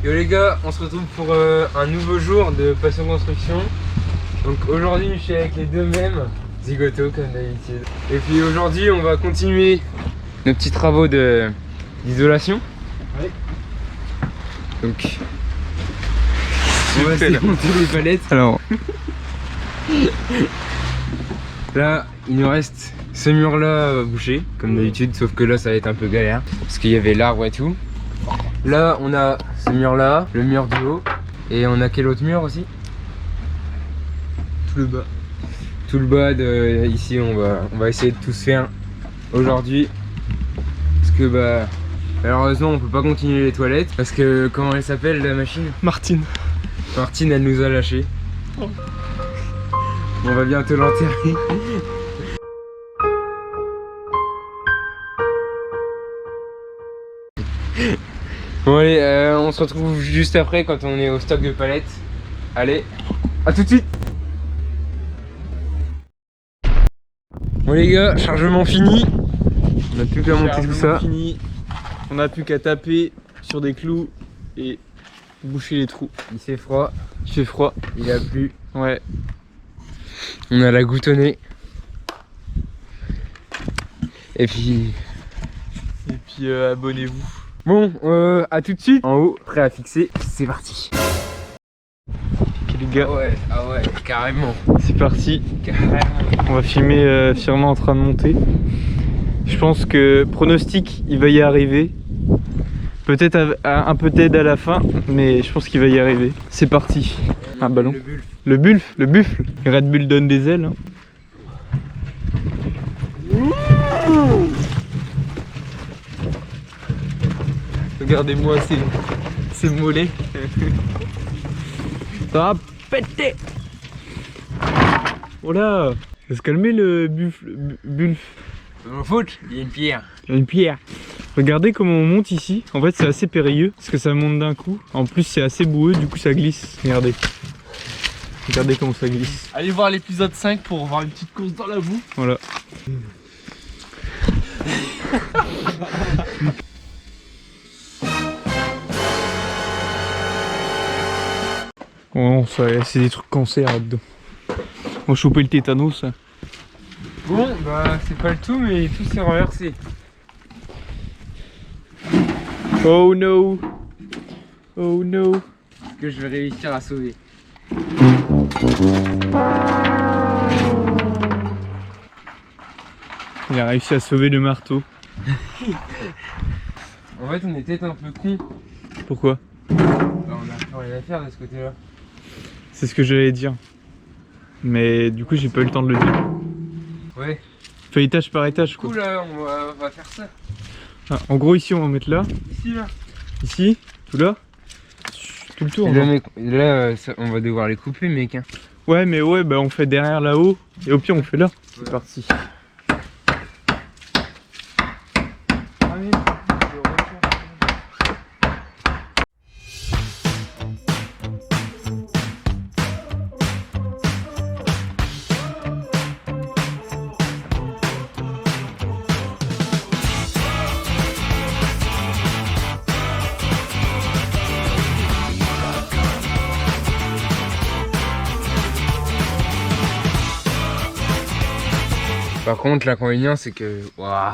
Yo les gars, on se retrouve pour un nouveau jour de Passion Construction. Donc aujourd'hui je suis avec les deux mêmes, Zigoto comme d'habitude. Et puis aujourd'hui on va continuer nos petits travaux d'isolation. Ouais. Donc on va essayer de monter les palettes. Alors là il nous reste ce mur là bouché comme d'habitude, sauf que là ça va être un peu galère parce qu'il y avait l'arbre et tout. Là on a ce mur là, le mur du haut, et on a quel autre mur aussi? tout le bas. Tout le bas de ici, on va essayer de tout se faire aujourd'hui parce que bah malheureusement on peut pas continuer les toilettes parce que comment elle s'appelle la machine? Martine Elle nous a lâché. Oh. On va bientôt l'enterrer. Bon allez, on se retrouve juste après quand on est au stock de palettes. Allez, à tout de suite. Bon les gars, chargement fini. On n'a plus qu'à monter tout ça. Fini. On n'a plus qu'à taper sur des clous et boucher les trous. Il fait froid, Il fait froid. il a plu. Ouais. On a la goutte au nez. Et puis Abonnez-vous. bon, à tout de suite. En haut, prêt à fixer, c'est parti. Ok les gars, Ah ouais, carrément. c'est parti. Carrément. On va filmer Firmin en train de monter. Je pense que pronostic, il va y arriver. Peut-être un peu d'aide à la fin, mais je pense qu'il va y arriver. C'est parti. Un ballon. Le bulle. Le buffle. Red Bull donne des ailes. Hein. Regardez-moi ces mollets. Ça va péter. Oh là, faut se calmer le buffle. Mon faute, il y a une pierre. Il y a une pierre. Regardez comment on monte ici. En fait, c'est assez périlleux parce que ça monte d'un coup. En plus, c'est assez boueux, du coup, ça glisse. Regardez. Regardez comment ça glisse. Allez voir l'épisode 5 pour voir une petite course dans la boue. Voilà. Oh, c'est des trucs cancer là-dedans. On va choper le tétanos. Ça. Bon, bah c'est pas le tout, mais tout s'est renversé. Oh no. Oh no. Est-ce que je vais réussir à sauver? Il a réussi à sauver le marteau. En fait, on était un peu con. Pourquoi? Bah, on a plus rien à faire de ce côté-là. C'est ce que j'allais dire. Mais du coup, j'ai pas eu le temps de le dire. Ouais. Fais étage par étage quoi. Du coup, là, on va faire ça. Ah, en gros, ici, on va mettre là. Ici, là. Ici, tout là. Tout le tour. Et là, hein. mec, là on va devoir les couper, mec. Hein. Ouais, mais ouais, bah on fait derrière là-haut. Et au pire, on fait là. C'est Ouais. parti. Par contre, l'inconvénient, c'est que waouh,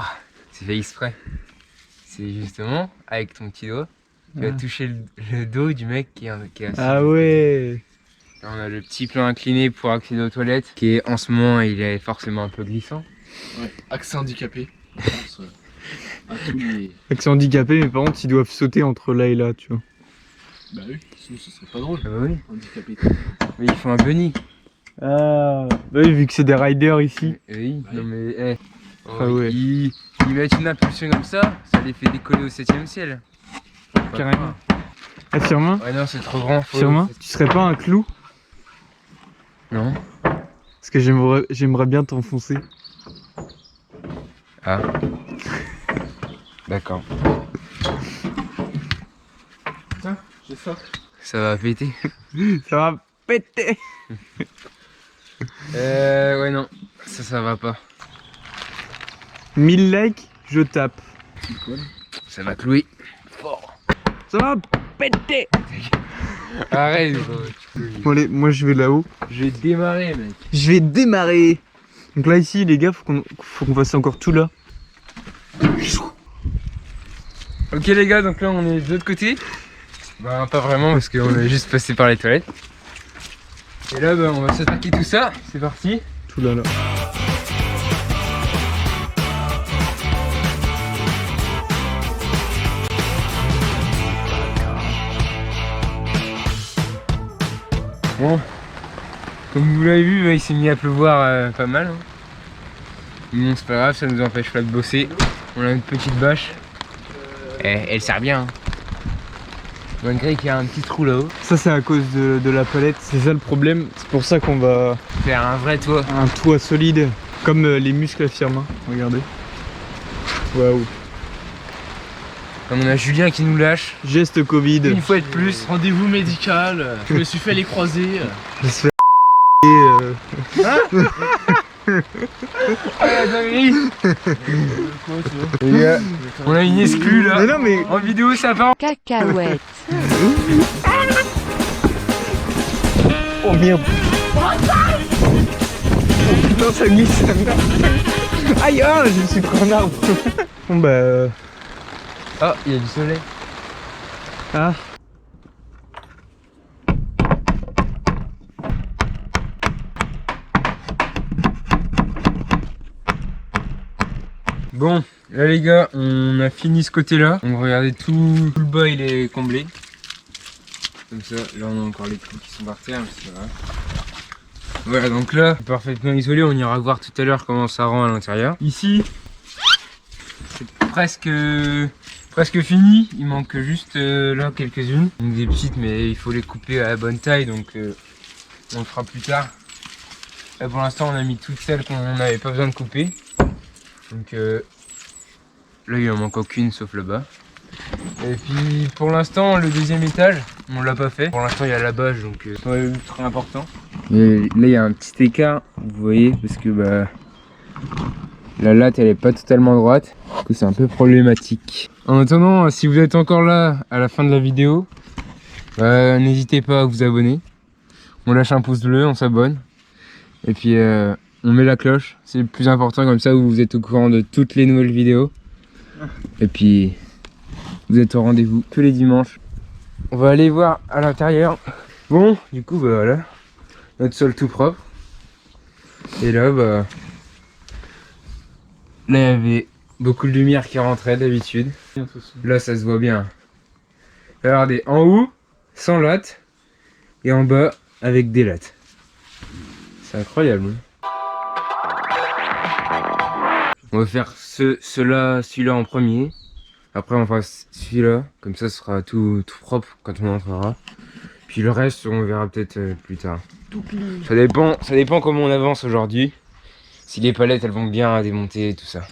c'est fait exprès. C'est justement avec ton petit doigt, tu vas toucher le dos du mec qui est assis. Ah ouais. Là, on a le petit plan incliné pour accéder aux toilettes, qui est en ce moment, il est forcément un peu glissant. Ouais, accès handicapé. Je pense, à tous les... Accès handicapé, mais par contre, ils doivent sauter entre là et là, tu vois. Bah oui, sinon ce serait pas drôle. Ah bah oui, Handicapé. mais ils font un bunny. Ah. Bah oui, vu que c'est des riders ici. Oui, Ouais. non mais eh. Ah ouais. Ils mettent une impulsion comme ça les fait décoller au 7ème ciel. Carrément. Ah, Firmin, Ouais non, c'est trop grand. Firmin, tu serais pas un clou? Non. Parce que j'aimerais bien t'enfoncer. Ah. D'accord. Tiens, j'ai ça. Ça va péter. Ça va péter. Ouais non, ça va pas. 1000 likes, je tape. Ça va clouer. Fort. Ça va péter. Arrête, Bon allez, moi je vais là-haut. je vais démarrer, mec. Je vais démarrer. Donc là ici les gars, faut qu'on fasse encore tout là. Ok les gars, donc là on est de l'autre côté. Bah pas vraiment parce qu'on est juste passé par les toilettes. Et là bah, on va s'attaquer tout ça, c'est parti. Tout là là. Bon, comme vous l'avez vu, il s'est mis à pleuvoir pas mal. Hein. Mais bon, c'est pas grave, ça nous empêche pas de bosser. On a une petite bâche. Elle sert bien. Hein. Malgré qu'il y a un petit trou là-haut. Ça c'est à cause de la palette, c'est ça le problème. C'est pour ça qu'on va Faire un vrai toit. un toit solide, comme les muscles à Firmin. Regardez. Waouh. Comme on a Julien qui nous lâche. Geste Covid. Une fois de plus. Rendez-vous médical, je me suis fait les croisés. Je se fait Ah la dinguerie. Les gars, on a une exclue là. Mais non mais En vidéo ça part. Cacahuète. oh merde. Oh putain ça glisse. Aïe ah, je me suis pris un arbre. Bon bah Ah, il y a du soleil. ah. Bon, là les gars, on a fini ce côté-là. Donc regardez, tout le bas il est comblé. Comme ça, là on a encore les clous qui sont par terre, mais c'est pas grave. Voilà, donc là, c'est parfaitement isolé. On ira voir tout à l'heure comment ça rend à l'intérieur. Ici, c'est presque fini. Il manque juste là quelques-unes. Donc des petites, mais il faut les couper à la bonne taille. Donc on le fera plus tard. Là pour l'instant, on a mis toutes celles qu'on n'avait pas besoin de couper. Donc là il en manque aucune sauf là-bas. Et puis pour l'instant le deuxième étage on l'a pas fait. Pour l'instant il y a la bâche donc c'est pas ultra important. Et là il y a un petit écart, vous voyez, parce que bah la latte elle est pas totalement droite. Du coup c'est un peu problématique. En attendant, si vous êtes encore là à la fin de la vidéo, n'hésitez pas à vous abonner. On lâche un pouce bleu, on s'abonne. Et puis on met la cloche, c'est le plus important, comme ça vous êtes au courant de toutes les nouvelles vidéos. Et puis vous êtes au rendez-vous tous les dimanches. On va aller voir à l'intérieur. Bon, du coup bah voilà, notre sol tout propre. Et là bah là il y avait beaucoup de lumière qui rentrait d'habitude. Là ça se voit bien. Regardez, en haut sans latte et en bas avec des lattes. C'est incroyable. On va faire celui-là en premier. Après on fera celui-là, comme ça ce sera tout propre quand on entrera. Puis le reste on verra peut-être plus tard. Ça dépend comment on avance aujourd'hui. Si les palettes elles vont bien à démonter et tout ça.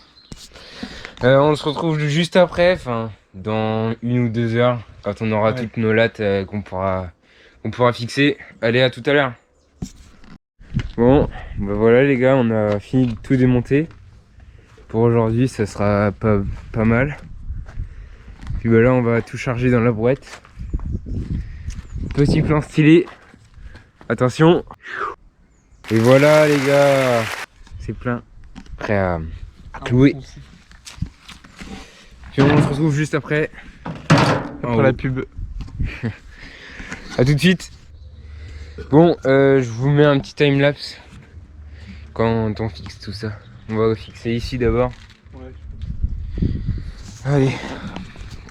On se retrouve juste après, enfin dans 1 ou 2 heures, quand on aura toutes nos lattes qu'on pourra fixer. Allez, à tout à l'heure. Bon, bah voilà les gars, on a fini de tout démonter. Pour aujourd'hui, ça sera pas mal. Puis bah là, on va tout charger dans la brouette. Petit plan stylé. Attention. Et voilà les gars, c'est plein. Prêt à clouer. Puis on se retrouve juste après. Après la pub. A tout de suite. Bon, je vous mets un petit timelapse quand on fixe tout ça. On va fixer ici d'abord. Ouais. Allez,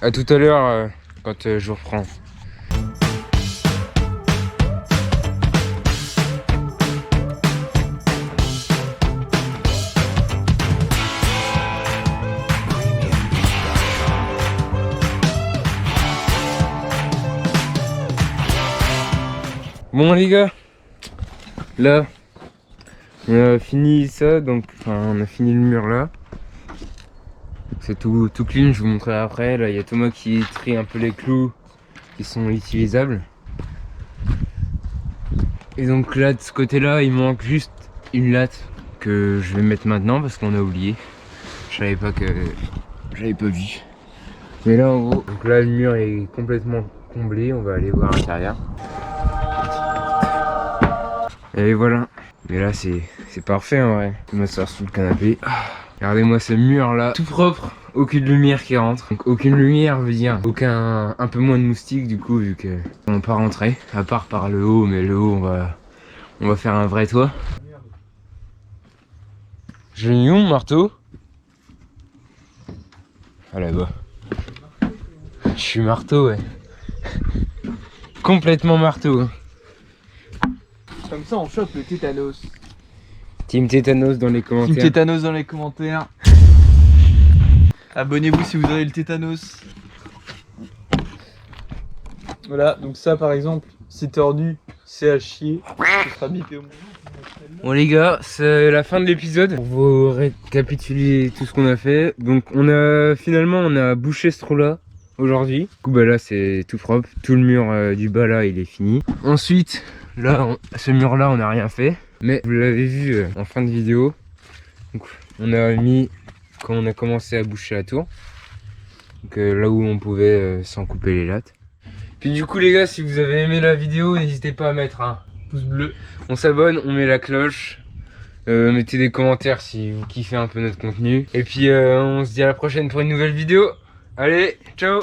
à tout à l'heure quand je vous reprends. Bon les gars, là on a fini ça, donc on a fini le mur là. C'est tout clean, je vous montrerai après. Là il y a Thomas qui trie un peu les clous qui sont utilisables. Et donc là de ce côté là il manque juste une latte que je vais mettre maintenant parce qu'on a oublié. J'avais pas vu. Mais là en gros, donc là le mur est complètement comblé, on va aller voir à l'intérieur. Et voilà. Mais là c'est parfait en vrai. Je vais m'asseoir sous le canapé. Regardez-moi ce mur là, tout propre, aucune lumière qui rentre. Donc aucune lumière veut dire un peu moins de moustiques du coup vu que on peut pas rentrer, à part par le haut, mais le haut on va faire un vrai toit. Je l'ai mis où mon marteau? Ah là-bas. Je suis marteau, ouais. Complètement marteau. Hein. Comme ça on chope le tétanos. Team Tétanos dans les commentaires. Team tétanos dans les commentaires. Abonnez-vous si vous avez le tétanos. Voilà, donc ça par exemple, c'est tordu, c'est à chier. Ce sera bipé au moins. Bon les gars, c'est la fin de l'épisode. Pour vous récapituler tout ce qu'on a fait. Donc on a bouché ce trou là aujourd'hui. Du coup bah là c'est tout propre. Tout le mur du bas là il est fini. Ensuite, là ce mur là on n'a rien fait. Mais vous l'avez vu en fin de vidéo. Donc on a mis quand on a commencé à boucher la tour. Donc là où on pouvait sans couper les lattes. Puis du coup les gars, si vous avez aimé la vidéo, n'hésitez pas à mettre un pouce bleu. On s'abonne, on met la cloche. Mettez des commentaires si vous kiffez un peu notre contenu. Et puis on se dit à la prochaine pour une nouvelle vidéo. Allez, ciao!